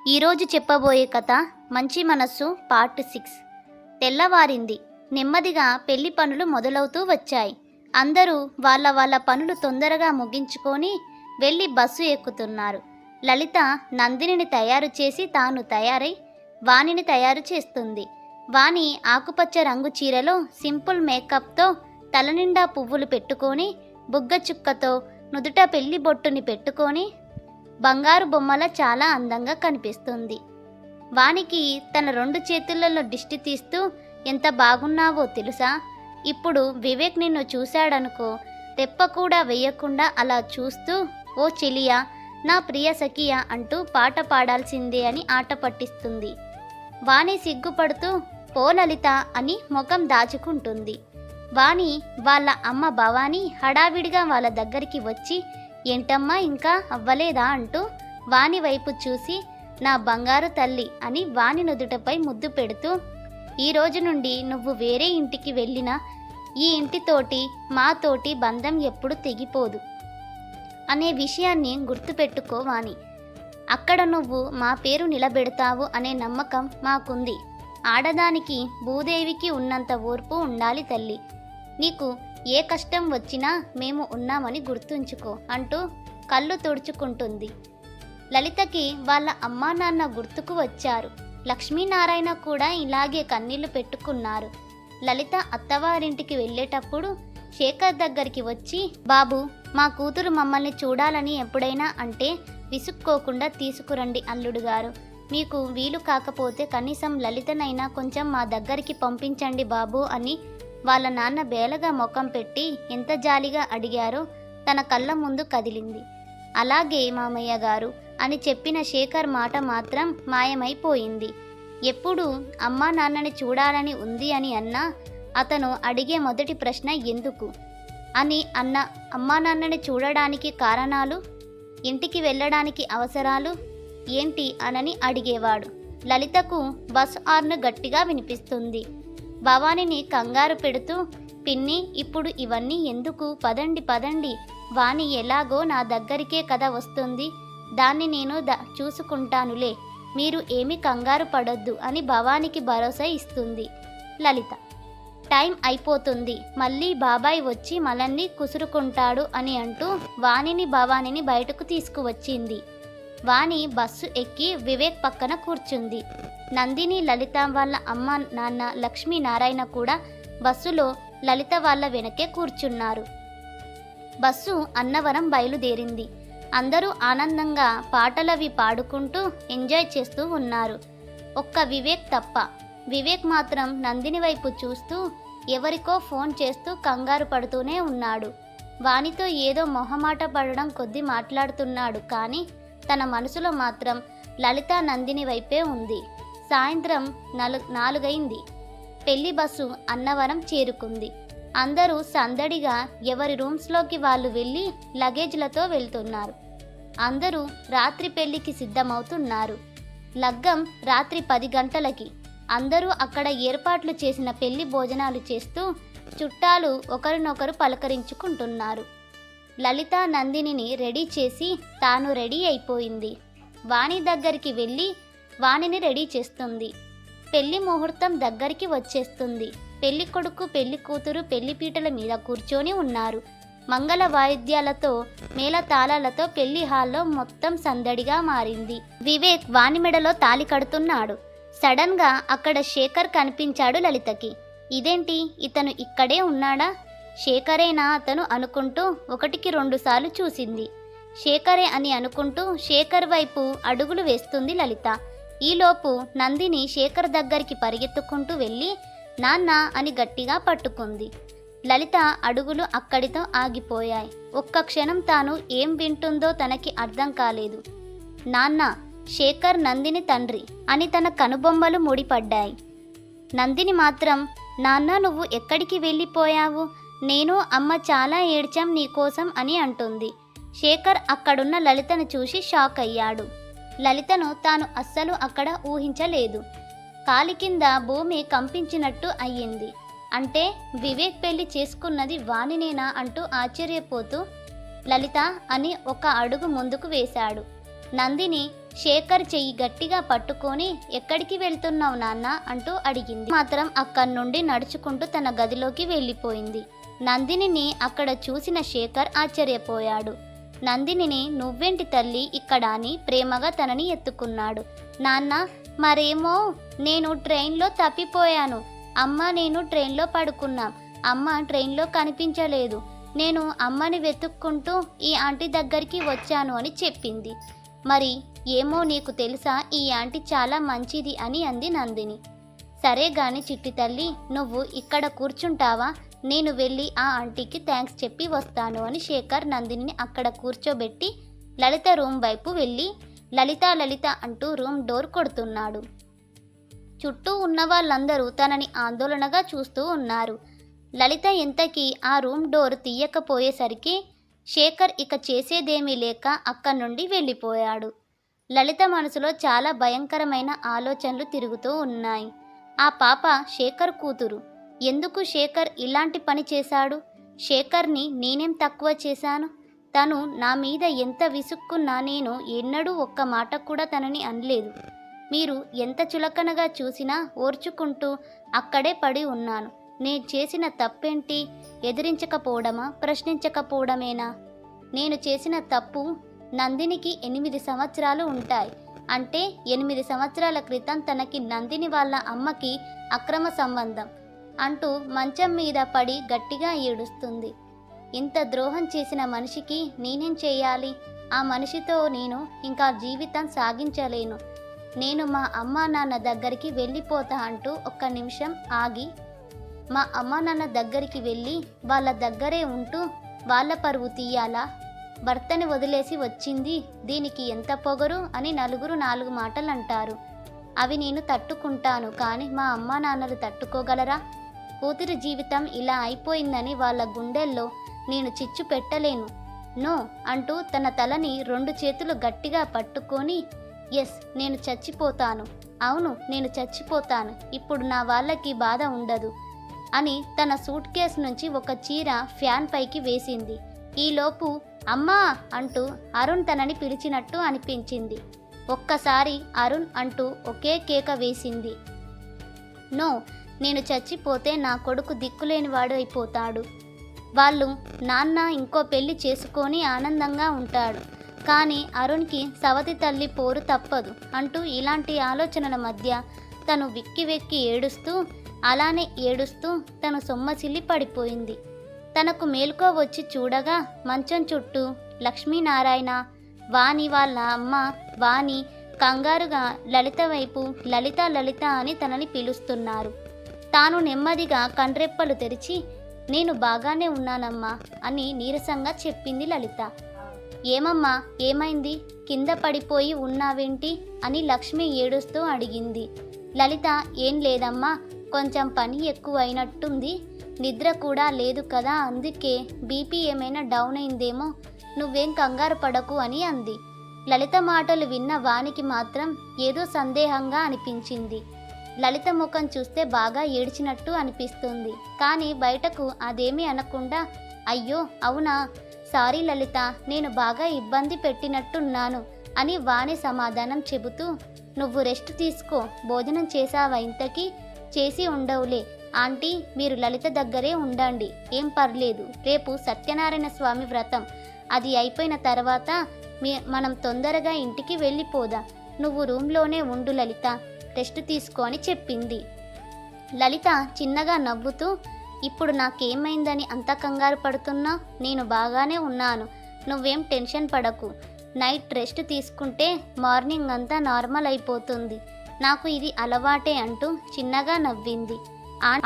ఈరోజు చెప్పబోయే కథ మంచి మనస్సు పార్ట్ 6. తెల్లవారింది. నెమ్మదిగా పెళ్లి పనులు మొదలవుతూ వచ్చాయి. అందరూ వాళ్ళ పనులు తొందరగా ముగించుకొని వెళ్ళి బస్సు ఎక్కుతున్నారు. లలిత నందినిని తయారు చేసి తాను తయారై వాణిని తయారు చేస్తుంది. వాణి ఆకుపచ్చ రంగు చీరలో సింపుల్ మేకప్తో తలనిండా పువ్వులు పెట్టుకొని బుగ్గ చుక్కతో నుదుట పెళ్లి బొట్టుని పెట్టుకొని బంగారు బొమ్మల చాలా అందంగా కనిపిస్తుంది. వానికి తన 2 చేతులలో దిష్టి తీస్తూ ఎంత బాగున్నావో తెలుసా, ఇప్పుడు వివేక్ నిన్ను చూశాడనుకో, తెప్ప కూడా వేయకుండా అలా చూస్తూ ఓ చెలియా, నా ప్రియ సఖియా అంటూ పాట పాడాల్సిందే అని ఆట పట్టిస్తుంది. వాణి సిగ్గుపడుతూ పో లలిత అని ముఖం దాచుకుంటుంది. వాణి వాళ్ళ అమ్మ భవాని హడావిడిగా వాళ్ళ దగ్గరికి వచ్చి, ఏంటమ్మా ఇంకా అవ్వలేదా అంటూ వాణి వైపు చూసి, నా బంగారు తల్లి అని వాణి నుదుటపై ముద్దు పెడుతూ, ఈ రోజు నుండి నువ్వు వేరే ఇంటికి వెళ్ళినా ఈ ఇంటితోటి మాతోటి బంధం ఎప్పుడు తెగిపోదు అనే విషయాన్ని గుర్తుపెట్టుకో వాణి. అక్కడ నువ్వు మా పేరు నిలబెడతావు అనే నమ్మకం మాకుంది. ఆడదానికి భూదేవికి ఉన్నంత ఓర్పు ఉండాలి తల్లి. నీకు ఏ కష్టం వచ్చినా మేము ఉన్నామని గుర్తుంచుకో అంటూ కళ్ళు తుడుచుకుంటుంది. లలితకి వాళ్ళ అమ్మా నాన్న గుర్తుకు వచ్చారు. లక్ష్మీనారాయణ కూడా ఇలాగే కన్నీళ్లు పెట్టుకున్నారు. లలిత అత్తవారింటికి వెళ్ళేటప్పుడు శేఖర్ దగ్గరికి వచ్చి, బాబు, మా కూతురు మమ్మల్ని చూడాలని ఎప్పుడైనా అంటే విసుక్కోకుండా తీసుకురండి అల్లుడు గారు. మీకు వీలు కాకపోతే కనీసం లలితనైనా కొంచెం మా దగ్గరికి పంపించండి బాబు అని వాళ్ళ నాన్న బేలగా ముఖం పెట్టి ఎంత జాలిగా అడిగారో తన కళ్ళ ముందు కదిలింది. అలాగే మామయ్య గారు అని చెప్పిన శేఖర్ మాట మాత్రం మాయమైపోయింది. ఎప్పుడు అమ్మా నాన్నని చూడాలని ఉంది అని అన్నా అతను అడిగే మొదటి ప్రశ్న ఎందుకు అని అన్న అమ్మా నాన్నని చూడడానికి కారణాలు, ఇంటికి వెళ్ళడానికి అవసరాలు ఏంటి అనని అడిగేవాడు. లలితకు బస్ హార్న్ గట్టిగా వినిపిస్తుంది. భవానిని కంగారు పెడుతూ, పిన్ని ఇప్పుడు ఇవన్నీ ఎందుకు, పదండి పదండి, వాణి ఎలాగో నా దగ్గరికే కదా వస్తుంది, దాన్ని నేను చూసుకుంటానులే, మీరు ఏమీ కంగారు పడొద్దు అని భవానికి భరోసా ఇస్తుంది లలిత. టైం అయిపోతుంది, మళ్ళీ బాబాయ్ వచ్చి మనల్ని కుసురుకుంటాడు అని అంటూ వాణిని భవానిని బయటకు తీసుకువచ్చింది. వాణి బస్సు ఎక్కి వివేక్ పక్కన కూర్చుంది. నందిని లలిత వాళ్ళ అమ్మ నాన్న లక్ష్మీనారాయణ కూడా బస్సులో లలిత వాళ్ళ వెనకే కూర్చున్నారు. బస్సు అన్నవరం బయలుదేరింది. అందరూ ఆనందంగా పాటలవి పాడుకుంటూ ఎంజాయ్ చేస్తూ ఉన్నారు. ఒక్క వివేక్ తప్ప. వివేక్ మాత్రం నందిని వైపు చూస్తూ ఎవరికో ఫోన్ చేస్తూ కంగారు పడుతూనే ఉన్నాడు. వానితో ఏదో మొహమాట పడడం కొద్దీ మాట్లాడుతున్నాడు, కానీ తన మనసులో మాత్రం లలిత నందిని వైపే ఉంది. సాయంత్రం 4 అయింది. పెళ్లి బస్సు అన్నవరం చేరుకుంది. అందరూ సందడిగా ఎవరి రూమ్స్లోకి వాళ్ళు వెళ్ళి లగేజ్లతో వెళ్తున్నారు. అందరూ రాత్రి పెళ్లికి సిద్ధమవుతున్నారు. లగ్గం రాత్రి 10 గంటలకి. అందరూ అక్కడ ఏర్పాట్లు చేసిన పెళ్లి భోజనాలు చేస్తూ చుట్టాలు ఒకరినొకరు పలకరించుకుంటున్నారు. లలిత నందినిని రెడీ చేసి తాను రెడీ అయిపోయింది. వాణి దగ్గరికి వెళ్ళి వాణిని రెడీ చేస్తుంది. పెళ్లి ముహూర్తం దగ్గరికి వచ్చేస్తుంది. పెళ్లి కొడుకు పెళ్లి కూతురు పెళ్లిపీటల మీద కూర్చొని ఉన్నారు. మంగళ వాయిద్యాలతో మేళతాళాలతో పెళ్లి హాల్లో మొత్తం సందడిగా మారింది. వివేక్ వాణి మెడలో తాళి కడుతున్నాడు. సడన్ గా అక్కడ శేఖర్ కనిపించాడు లలితకి. ఇదేంటి, ఇతను ఇక్కడే ఉన్నాడా, శేఖరేనా అతను అనుకుంటూ 1కి 2 సార్లు చూసింది. శేఖరే అని అనుకుంటూ శేఖర్ వైపు అడుగులు వేస్తుంది లలిత. ఈలోపు నందిని శేఖర్ దగ్గరికి పరిగెత్తుకుంటూ వెళ్ళి నాన్న అని గట్టిగా పట్టుకుంది. లలిత అడుగులు అక్కడితో ఆగిపోయాయి. ఒక్క క్షణం తాను ఏం వింటుందో తనకి అర్థం కాలేదు. నాన్న, శేఖర్ నందిని తండ్రి అని తన కనుబొమ్మలు ముడిపడ్డాయి. నందిని మాత్రం, నాన్న నువ్వు ఎక్కడికి వెళ్ళిపోయావు, నేను అమ్మ చాలా ఏడ్చాం నీకోసం అని అంటుంది. శేఖర్ అక్కడున్న లలితను చూసి షాక్ అయ్యాడు. లలితను తాను అస్సలు అక్కడ ఊహించలేదు. కాలి కింద భూమి కంపించినట్టు అయ్యింది. అంటే వివేక్ పెళ్లి చేసుకున్నది వాణినేనా అంటూ ఆశ్చర్యపోతూ లలిత అని ఒక అడుగు ముందుకు వేశాడు. నందిని శేఖర్ చెయ్యి గట్టిగా పట్టుకొని ఎక్కడికి వెళ్తున్నావు నాన్న అంటూ అడిగింది. మాత్రం అక్కడి నుండి నడుచుకుంటూ తన గదిలోకి వెళ్ళిపోయింది. నందినిని అక్కడ చూసిన శేఖర్ ఆశ్చర్యపోయాడు. నందినిని నువ్వేంటి తల్లి ఇక్కడ అని ప్రేమగా తనని ఎత్తుకున్నాడు. నాన్న మరేమో నేను ట్రైన్లో తప్పిపోయాను. అమ్మ నేను ట్రైన్లో పడుకున్నాం. అమ్మ ట్రైన్లో కనిపించలేదు. నేను అమ్మని వెతుక్కుంటూ ఈ ఆంటీ దగ్గరికి వచ్చాను అని చెప్పింది. మరి ఏమో నీకు తెలుసా, ఈ ఆంటీ చాలా మంచిది అని అంది నందిని. సరే గాని చిట్టి తల్లి, నువ్వు ఇక్కడ కూర్చుంటావా? నేను వెళ్ళి ఆ ఆంటీకి థ్యాంక్స్ చెప్పి వస్తాను అని శేఖర్ నందినిని అక్కడ కూర్చోబెట్టి లలిత రూమ్ వైపు వెళ్ళి లలిత లలిత అంటూ రూమ్ డోర్ కొడుతున్నాడు. చుట్టూ ఉన్న వాళ్ళందరూ తనని ఆందోళనగా చూస్తూ ఉన్నారు. లలిత ఎంతకీ ఆ రూమ్ డోర్ తీయకపోయేసరికి శేఖర్ ఇక చేసేదేమీ లేక అక్కడి నుండి వెళ్ళిపోయాడు. లలిత మనసులో చాలా భయంకరమైన ఆలోచనలు తిరుగుతూ ఉన్నాయి. ఆ పాప శేఖర్ కూతురు. ఎందుకు శేఖర్ ఇలాంటి పని చేశాడు? శేఖర్ని నేనేం తక్కువ చేశాను? తను నా మీద ఎంత విసుక్కున్నా నేను ఎన్నడూ ఒక్క మాట కూడా తనని అనలేదు. మీరు ఎంత చులకనగా చూసినా ఓర్చుకుంటూ అక్కడే పడి ఉన్నాను. నేను చేసిన తప్పేంటి? ఎదిరించకపోవడమా, ప్రశ్నించకపోవడమేనా? నేను చేసిన తప్పు నందినికి 8 సంవత్సరాలు ఉంటాయి. అంటే 8 సంవత్సరాల క్రితం తనకి నందిని వాళ్ళ అమ్మకి అక్రమ సంబంధం అంటూ మంచం మీద పడి గట్టిగా ఏడుస్తుంది. ఇంత ద్రోహం చేసిన మనిషికి నేనేం చేయాలి? ఆ మనిషితో నేను ఇంకా జీవితం సాగించలేను. నేను మా అమ్మా నాన్న దగ్గరికి వెళ్ళిపోతా అంటూ ఒక్క నిమిషం ఆగి మా అమ్మా నాన్న దగ్గరికి వెళ్ళి వాళ్ళ దగ్గరే ఉంటూ వాళ్ళ పరువు తీయాలా? భర్తని వదిలేసి వచ్చింది, దీనికి ఎంత పొగరు అని నలుగురు 4 మాటలు అంటారు. అవి నేను తట్టుకుంటాను, కానీ మా అమ్మా నాన్నలు తట్టుకోగలరా? కూతురి జీవితం ఇలా అయిపోయిందని వాళ్ళ గుండెల్లో నేను చిచ్చు పెట్టలేను. నో అంటూ తన తలని 2 చేతులు గట్టిగా పట్టుకొని ఎస్ నేను చచ్చిపోతాను, అవును నేను చచ్చిపోతాను, ఇప్పుడు నా వాళ్ళకి బాధ ఉండదు అని తన సూట్ కేస్ నుంచి ఒక చీర ఫ్యాన్ పైకి వేసింది. ఈలోపు అమ్మా అంటూ అరుణ్ తనని పిలిచినట్టు అనిపించింది. ఒక్కసారి అరుణ్ అంటూ ఒకే కేక వేసింది. నో, నేను చచ్చిపోతే నా కొడుకు దిక్కులేనివాడు అయిపోతాడు. వాళ్ళు నాన్న ఇంకో పెళ్లి చేసుకొని ఆనందంగా ఉంటాడు, కానీ అరుణ్కి సవతి తల్లి పోరు తప్పదు అంటూ ఇలాంటి ఆలోచనల మధ్య తను వెక్కి వెక్కి ఏడుస్తూ అలానే ఏడుస్తూ తను సొమ్మసిల్లి పడిపోయింది. తనకు మేలుకో వచ్చి చూడగా మంచం చుట్టూ లక్ష్మీనారాయణ, వాణి వాళ్ళ అమ్మ వాణి కంగారుగా లలిత వైపు లలిత లలిత అని తనని పిలుస్తున్నారు. తాను నెమ్మదిగా కండ్రెప్పలు తెరిచి నేను బాగానే ఉన్నానమ్మా అని నీరసంగా చెప్పింది లలిత. ఏమమ్మా ఏమైంది? కింద పడిపోయి ఉన్నావేంటి అని లక్ష్మి ఏడుస్తూ అడిగింది. లలిత ఏం లేదమ్మా, కొంచెం పని ఎక్కువ అయినట్టుంది, నిద్ర కూడా లేదు కదా, అందుకే బీపీ ఏమైనా డౌన్ అయిందేమో, నువ్వేం కంగారు పడకు అని అంది. లలిత మాటలు విన్న వానికి మాత్రం ఏదో సందేహంగా అనిపించింది. లలిత ముఖం చూస్తే బాగా ఏడ్చినట్టు అనిపిస్తుంది, కానీ బయటకు అదేమీ అనకుండా అయ్యో అవునా, సారీ లలిత, నేను బాగా ఇబ్బంది పెట్టినట్టున్నాను అని వాణి సమాధానం చెబుతూ నువ్వు రెస్ట్ తీసుకో, భోజనం చేసావా? ఇంతకీ చేసి ఉండవులే ఆంటీ, మీరు లలిత దగ్గరే ఉండండి, ఏం పర్లేదు, రేపు సత్యనారాయణ స్వామి వ్రతం, అది అయిపోయిన తర్వాత మనం తొందరగా ఇంటికి వెళ్ళిపోదాం, నువ్వు రూమ్లోనే ఉండు లలిత, రెస్ట్ తీసుకో అని చెప్పింది. లలిత చిన్నగా నవ్వుతూ ఇప్పుడు నాకేమైందని అంత కంగారు పడుతున్నా? నేను బాగానే ఉన్నాను, నువ్వేం టెన్షన్ పడకు, నైట్ రెస్ట్ తీసుకుంటే మార్నింగ్ అంతా నార్మల్ అయిపోతుంది, నాకు ఇది అలవాటే అంటూ చిన్నగా నవ్వింది.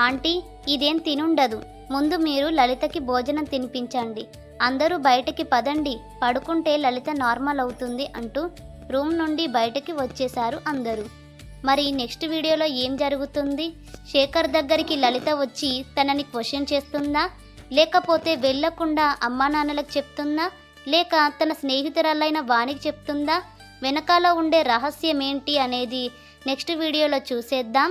ఆంటీ ఇదేం తినుండదు, ముందు మీరు లలితకి భోజనం తినిపించండి, అందరూ బయటకి పదండి, పడుకుంటే లలిత నార్మల్ అవుతుంది అంటూ రూమ్ నుండి బయటకి వచ్చేశారు అందరూ. మరి నెక్స్ట్ వీడియోలో ఏం జరుగుతుంది? శేఖర్ దగ్గరికి లలిత వచ్చి తనని క్వశ్చన్ చేస్తుందా, లేకపోతే వెళ్ళకుండా అమ్మా నాన్నలకు చెప్తుందా, లేక తన స్నేహితురాలైన వానికి చెప్తుందా? వెనకాల ఉండే రహస్యం ఏంటి అనేది నెక్స్ట్ వీడియోలో చూసేద్దాం.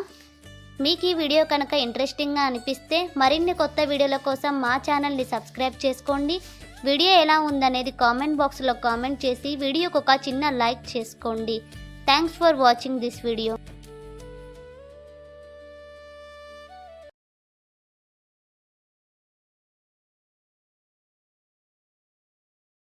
మీకు ఈ వీడియో కనుక ఇంట్రెస్టింగ్గా అనిపిస్తే మరిన్ని కొత్త వీడియోల కోసం మా ఛానల్ని సబ్స్క్రైబ్ చేసుకోండి. వీడియో ఎలా ఉందనేది కామెంట్ బాక్స్లో కామెంట్ చేసి వీడియోకి ఒక చిన్న లైక్ చేసుకోండి. Thanks for watching this video.